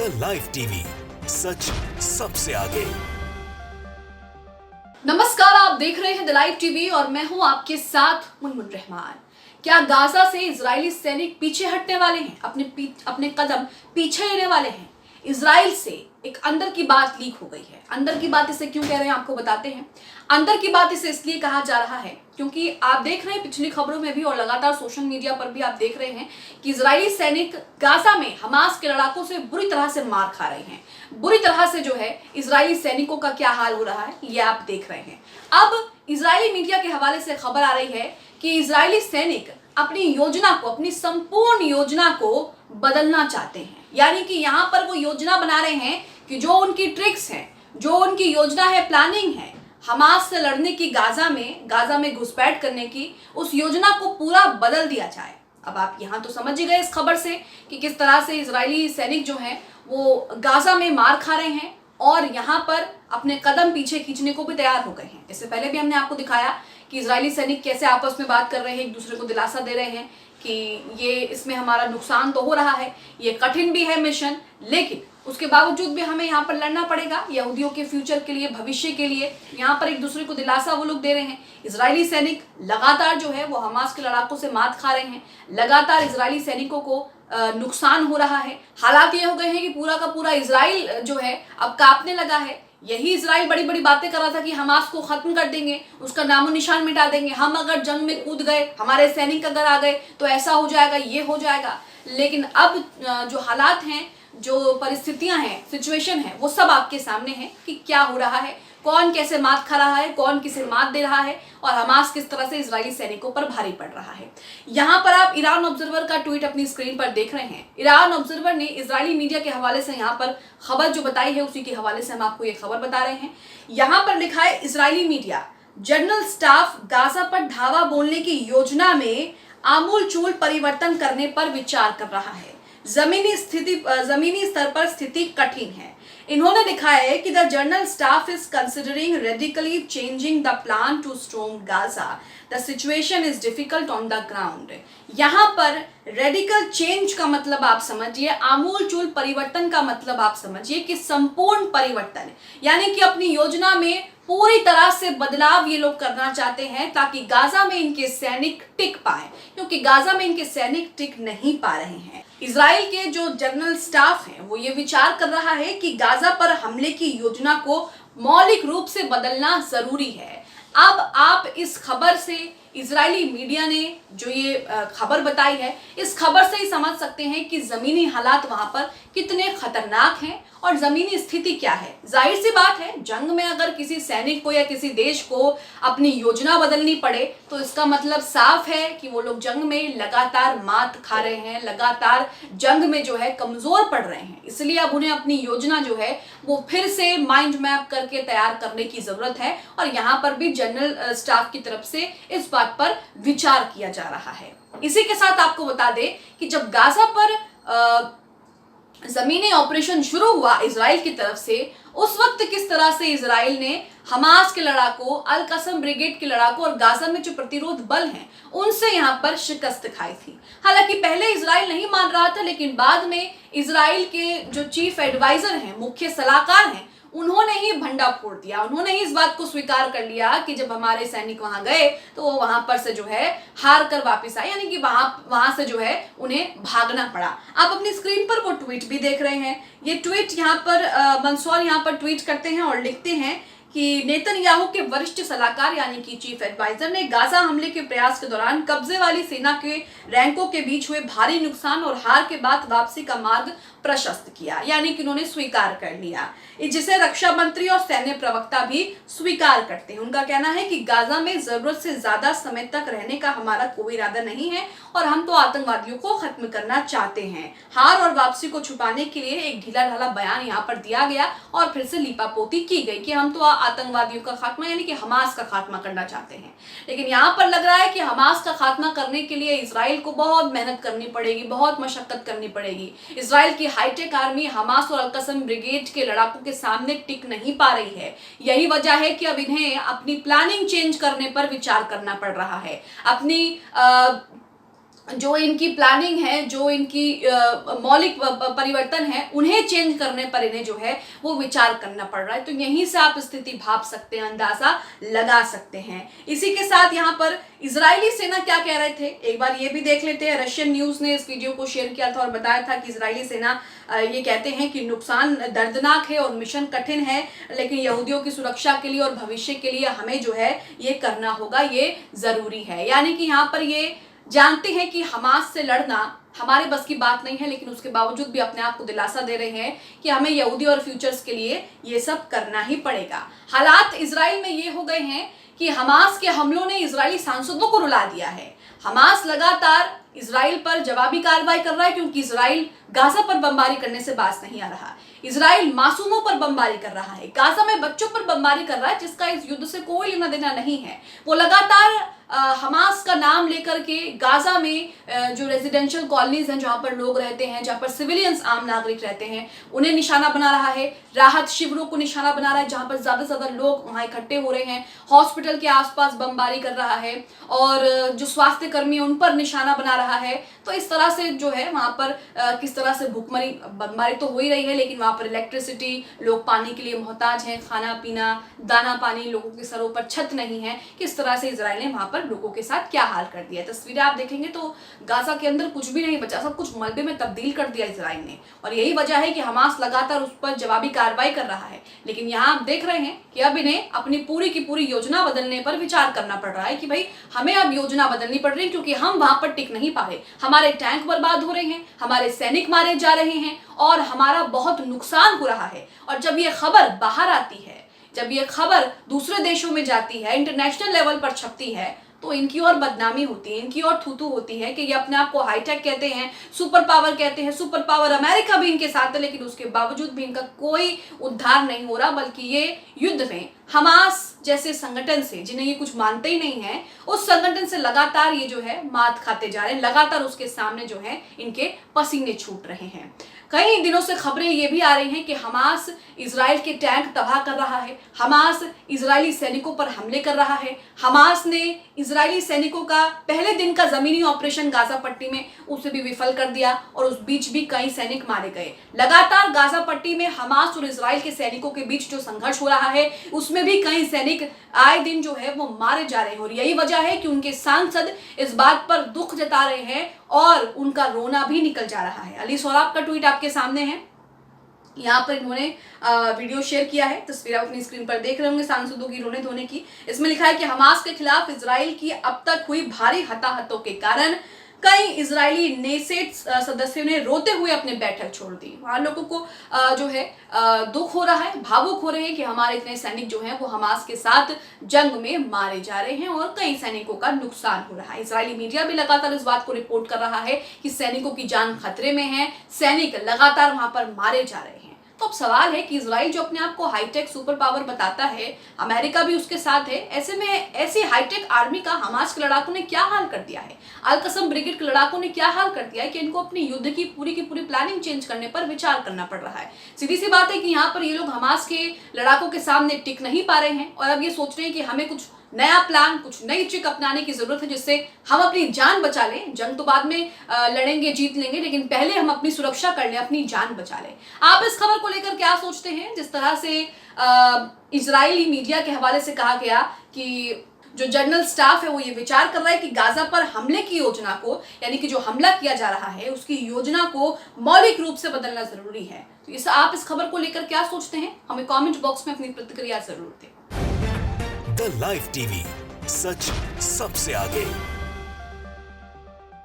The live TV, सच सबसे आगे। नमस्कार, आप देख रहे हैं द लाइव टीवी और मैं हूं आपके साथ मुनमुन रहमान। क्या गाजा से इजरायली सैनिक पीछे हटने वाले हैं, अपने कदम पीछे लेने वाले हैं? इजराइल से एक अंदर की बात लीक हो गई है। अंदर की बात इसे क्यों कह रहे हैं आपको बताते हैं। अंदर की बात इसे इसलिए कहा जा रहा है क्योंकि आप देख रहे हैं पिछली खबरों में भी और लगातार सोशल मीडिया पर भी आप देख रहे हैं कि इजरायली सैनिक गाजा में हमास के लड़ाकों से बुरी तरह से मार खा रहे हैं। बुरी तरह से जो है इजरायली सैनिकों का क्या हाल हो रहा है ये आप देख रहे हैं। अब इजरायली मीडिया के हवाले से खबर आ रही है कि इजरायली सैनिक अपनी योजना को, अपनी संपूर्ण योजना को बदलना चाहते हैं। यानी कि यहाँ पर वो योजना बना रहे हैं कि जो उनकी ट्रिक्स हैं, जो उनकी योजना है, प्लानिंग है हमास से लड़ने की, गाजा में घुसपैठ करने की, उस योजना को पूरा बदल दिया जाए। अब आप यहाँ तो समझ ही गए इस खबर से कि किस तरह से इजरायली सैनिक जो हैं वो गाजा में मार खा रहे हैं और यहाँ पर अपने कदम पीछे खींचने को भी तैयार हो गए हैं। इससे पहले भी हमने आपको दिखाया कि इजरायली सैनिक कैसे आपस में बात कर रहे हैं, एक दूसरे को दिलासा दे रहे हैं कि ये इसमें हमारा नुकसान तो हो रहा है, ये कठिन भी है मिशन, लेकिन उसके बावजूद भी हमें यहाँ पर लड़ना पड़ेगा यहूदियों के फ्यूचर के लिए, भविष्य के लिए। यहाँ पर एक दूसरे को दिलासा वो लोग दे रहे हैं। इजरायली सैनिक लगातार जो है वो हमास के लड़ाकों से मात खा रहे हैं। लगातार इजरायली सैनिकों को नुकसान हो रहा है। हालात ये हो गए हैं कि पूरा का पूरा इजराइल जो है अब कांपने लगा है। यही इजराइल बड़ी बड़ी बातें कर रहा था कि हमास को खत्म कर देंगे, उसका नामो निशान मिटा देंगे, हम अगर जंग में कूद गए, हमारे सैनिक अगर आ गए तो ऐसा हो जाएगा, ये हो जाएगा। लेकिन अब जो हालात हैं, जो परिस्थितियां हैं, सिचुएशन है, वो सब आपके सामने है कि क्या हो रहा है, कौन कैसे मात खा रहा है, कौन किसे मात दे रहा है और हमास किस तरह से इजरायली सैनिकों पर भारी पड़ रहा है। यहाँ पर आप ईरान ऑब्जर्वर का ट्वीट अपनी स्क्रीन पर देख रहे हैं। ईरान ऑब्जर्वर ने इजरायली मीडिया के हवाले से यहाँ पर खबर जो बताई है उसी के हवाले से हम आपको ये खबर बता रहे हैं। यहाँ पर लिखा है Israeli media, general staff Gaza पर धावा बोलने की योजना में आमूलचूल परिवर्तन करने पर विचार कर रहा है। जमीनी स्तर पर स्थिति कठिन है। इन्होंने लिखा है कि the general staff is considering radically changing the plan to storm Gaza. The situation is difficult on the ground. यहाँ पर रेडिकल चेंज का मतलब आप समझिए, आमूलचूल परिवर्तन का मतलब आप समझिए कि संपूर्ण परिवर्तन, यानी कि अपनी योजना में पूरी तरह से बदलाव ये लोग करना चाहते हैं ताकि गाजा में इनके सैनिक टिक पाए, क्योंकि गाजा में इनके सैनिक टिक नहीं पा रहे हैं। इजराइल के जो जनरल स्टाफ हैं वो ये विचार कर रहा है कि गाजा पर हमले की योजना को मौलिक रूप से बदलना जरूरी है। अब आप इस खबर से, इजरायली मीडिया ने जो ये खबर बताई है, इस खबर से ही समझ सकते हैं कि जमीनी हालात वहां पर कितने खतरनाक हैं और जमीनी स्थिति क्या है। जाहिर सी बात है, जंग में अगर किसी सैनिक को या किसी देश को अपनी योजना बदलनी पड़े तो इसका मतलब साफ है कि वो लोग जंग में लगातार मात खा रहे हैं, लगातार जंग में जो है कमजोर पड़ रहे हैं। इसलिए अब उन्हें अपनी योजना जो है वो फिर से माइंड मैप करके तैयार करने की जरूरत है और यहाँ पर भी जनरल स्टाफ की तरफ से इस बात पर विचार किया जा रहा है। इसी के साथ आपको बता दें कि जब गाजा पर जमीनी ऑपरेशन शुरू हुआ इजराइल की तरफ से, उस वक्त किस तरह से इजराइल ने हमास के लड़ाकों, अल कसम ब्रिगेड के लड़ाकों और गाजा में जो प्रतिरोध बल हैं उनसे यहाँ पर शिकस्त खाई थी। हालांकि पहले इजराइल नहीं मान रहा था, लेकिन बाद में इजराइल के जो चीफ एडवाइजर हैं, मुख्य सलाहकार हैं, उन्होंने ही भंडा फोड़ दिया। उन्होंने ही इस बात को स्वीकार कर लिया कि जब हमारे सैनिक वहां गए तो वो वहां पर से जो है हार कर वापस आए, यानी कि वहां से जो है उन्हें भागना पड़ा। आप अपनी स्क्रीन पर वो ट्वीट भी देख रहे हैं। ये ट्वीट यहाँ पर मंसूर यहाँ पर ट्वीट करते हैं और लिखते हैं कि नेतन्याहू के वरिष्ठ सलाहकार यानी कि चीफ एडवाइजर ने गाजा हमले के प्रयास के दौरान कब्जे वाली सेना के रैंकों के बीच हुए भारी नुकसान और हार के बाद वापसी का मार्ग प्रशस्त किया, यानी कि उन्होंने स्वीकार कर लिया, जिसे रक्षा मंत्री और सैन्य प्रवक्ता भी स्वीकार करते हैं। उनका कहना है कि गाजा में जरूरत से ज्यादा समय तक रहने का हमारा कोई इरादा नहीं है और हम तो आतंकवादियों को खत्म करना चाहते हैं। हार और वापसी को छुपाने के लिए एक ढीला ढाला बयान यहाँ पर दिया गया और फिर से लीपापोती की गई कि हम तो आतंकवादियों का खात्मा यानी कि हमास का खात्मा करना चाहते हैं। लेकिन यहाँ पर लग रहा है कि हमास का खात्मा करने के लिए इजराइल को बहुत मेहनत करनी पड़ेगी, बहुत मशक्कत करनी पड़ेगी। इजराइल की हाईटेक आर्मी हमास और अल कसम ब्रिगेड के लड़ाकों के सामने टिक नहीं पा रही है। यही वजह है कि अब इन्हें अपनी प्लानिंग चेंज करने पर विचार करना पड़ रहा है। अपनी जो इनकी प्लानिंग है, जो इनकी मौलिक परिवर्तन है, उन्हें चेंज करने पर इन्हें जो है वो विचार करना पड़ रहा है। तो यहीं से आप स्थिति भाप सकते हैं, अंदाजा लगा सकते हैं। इसी के साथ यहाँ पर इजरायली सेना क्या कह रहे थे, एक बार ये भी देख लेते हैं। रशियन न्यूज ने इस वीडियो को शेयर किया था और बताया था कि इजरायली सेना ये कहते हैं कि नुकसान दर्दनाक है और मिशन कठिन है, लेकिन यहूदियों की सुरक्षा के लिए और भविष्य के लिए हमें जो है ये करना होगा, ये जरूरी है। यानी कि यहाँ पर ये जानते हैं कि हमास से लड़ना हमारे बस की बात नहीं है, लेकिन उसके बावजूद भी अपने आप को दिलासा दे रहे हैं कि हमें यहूदी और फ्यूचर्स के लिए ये सब करना ही पड़ेगा। हालात इजराइल में ये हो गए हैं कि हमास के हमलों ने इजरायली सांसदों को रुला दिया है। हमास लगातार इजराइल पर जवाबी कार्रवाई कर रहा है, क्योंकि इजराइल गाजा पर बमबारी करने से बाज नहीं आ रहा। इजराइल मासूमों पर बमबारी कर रहा है, गाजा में बच्चों पर बमबारी कर रहा है, जिसका इस युद्ध से कोई लेना देना नहीं है। वो लगातार हमास का नाम लेकर के गाजा में जो रेजिडेंशियल कॉलोनीज हैं, जहां पर लोग रहते हैं, जहां पर सिविलियंस आम नागरिक रहते हैं, उन्हें निशाना बना रहा है। राहत शिविरों को निशाना बना रहा है, जहां पर ज्यादा से ज्यादा लोग वहां इकट्ठे हो रहे हैं। हॉस्पिटल के आसपास बमबारी कर रहा है और जो स्वास्थ्य कर्मी है उन पर निशाना बना रहा है। तो इस तरह से जो है वहां पर किस तरह से भूखमरी बमबारी तो हो ही रही है, लेकिन वहां पर इलेक्ट्रिसिटी, लोग पानी के लिए मोहताज हैं, खाना पीना, दाना पानी, लोगों के सरों पर छत नहीं है। किस तरह से इजराइल ने वहां पर लोगों के साथ क्या हाल कर दिया है। तस्वीरें आप देखेंगे तो गाजा के अंदर कुछ भी नहीं बचा, सब कुछ मलबे में तब्दील कर दिया इजराइल ने। और यही वजह है कि हमास लगातार उस पर जवाबी कार्रवाई कर रहा है। लेकिन यहाँ आप देख रहे हैं कि अब इन्हें अपनी पूरी की पूरी योजना बदलने पर विचार करना पड़ रहा है कि भाई हमें अब योजना बदलनी पड़ रही है, क्योंकि हम वहां पर टिक नहीं पा रहे। हमारे टैंक बर्बाद हो रहे हैं, हमारे सैनिक मारे जा रहे हैं और हमारा बहुत नुकसान हो रहा है। और जब ये खबर बाहर आती है, जब ये खबर दूसरे देशों में जाती है, इंटरनेशनल लेवल पर छपती है, तो इनकी और बदनामी होती है, इनकी और थूथू होती है कि ये अपने आप को हाईटेक कहते हैं, सुपर पावर कहते हैं। सुपर पावर अमेरिका भी इनके साथ है, लेकिन उसके बावजूद भी इनका कोई उद्धार नहीं हो रहा, बल्कि ये युद्ध में हमास जैसे संगठन से, जिन्हें ये कुछ मानते ही नहीं है, उस संगठन से लगातार ये जो है मात खाते जा रहे हैं। लगातार उसके सामने जो है इनके पसीने छूट रहे हैं। कई दिनों से खबरें ये भी आ रही हैं कि हमास इजराइल के टैंक तबाह कर रहा है, हमास इजरायली सैनिकों पर हमले कर रहा है। हमास ने इजरायली सैनिकों का पहले दिन का जमीनी ऑपरेशन गाजा पट्टी में उसे भी विफल कर दिया और उस बीच भी कई सैनिक मारे गए। लगातार गाजा पट्टी में हमास और इजराइल के सैनिकों के बीच जो संघर्ष हो रहा है, उसमें भी कई सैनिक आए दिन जो है वो मारे जा रहे हैं। और यही वजह है कि उनके सांसद इस बात पर दुख जता रहे हैं और उनका रोना भी निकल जा रहा है। अली सोराब का ट्वीट आपके सामने है, यहाँ पर इन्होंने वीडियो शेयर किया है, तस्वीर आप अपनी स्क्रीन पर देख रहे होंगे सांसदों की रोने धोने की। इसमें लिखा है कि हमास के खिलाफ इजराइल की अब तक हुई भारी हताहतों के कारण कई इजरायली नेसेट सदस्यों ने रोते हुए अपने बैठक छोड़ दी। वहां लोगों को जो है दुख हो रहा है, भावुक हो रहे हैं कि हमारे इतने सैनिक जो हैं वो हमास के साथ जंग में मारे जा रहे हैं और कई सैनिकों का नुकसान हो रहा है। इजरायली मीडिया भी लगातार इस बात को रिपोर्ट कर रहा है कि सैनिकों की जान खतरे में है, सैनिक लगातार वहां पर मारे जा रहे हैं। तो अब सवाल है कि इजराइल जो अपने आप को हाईटेक सुपर पावर बताता है, अमेरिका भी उसके साथ है, ऐसे में ऐसी हाईटेक आर्मी का हमास के लड़ाकों ने क्या हाल कर दिया है, अल कसम ब्रिगेड के लड़ाकों ने क्या हाल कर दिया है कि इनको अपनी युद्ध की पूरी प्लानिंग चेंज करने पर विचार करना पड़ रहा है। सीधी सी बात है कि यहाँ पर ये लोग हमास के लड़ाकों के सामने टिक नहीं पा रहे हैं और अब ये सोच रहे हैं कि हमें कुछ नया प्लान, कुछ नई ट्रिक अपनाने की जरूरत है, जिससे हम अपनी जान बचा लें। जंग तो बाद में लड़ेंगे, जीत लेंगे, लेकिन पहले हम अपनी सुरक्षा कर लें, अपनी जान बचा लें। आप इस खबर को लेकर क्या सोचते हैं? जिस तरह से इजरायली मीडिया के हवाले से कहा गया कि जो जनरल स्टाफ है वो ये विचार कर रहा है कि गाजा पर हमले की योजना को, यानी कि जो हमला किया जा रहा है उसकी योजना को मौलिक रूप से बदलना जरूरी है। तो आप इस खबर को लेकर क्या सोचते हैं? हमें कमेंट बॉक्स में अपनी प्रतिक्रिया जरूर दें। द लाइव टीवी, सच सबसे आगे।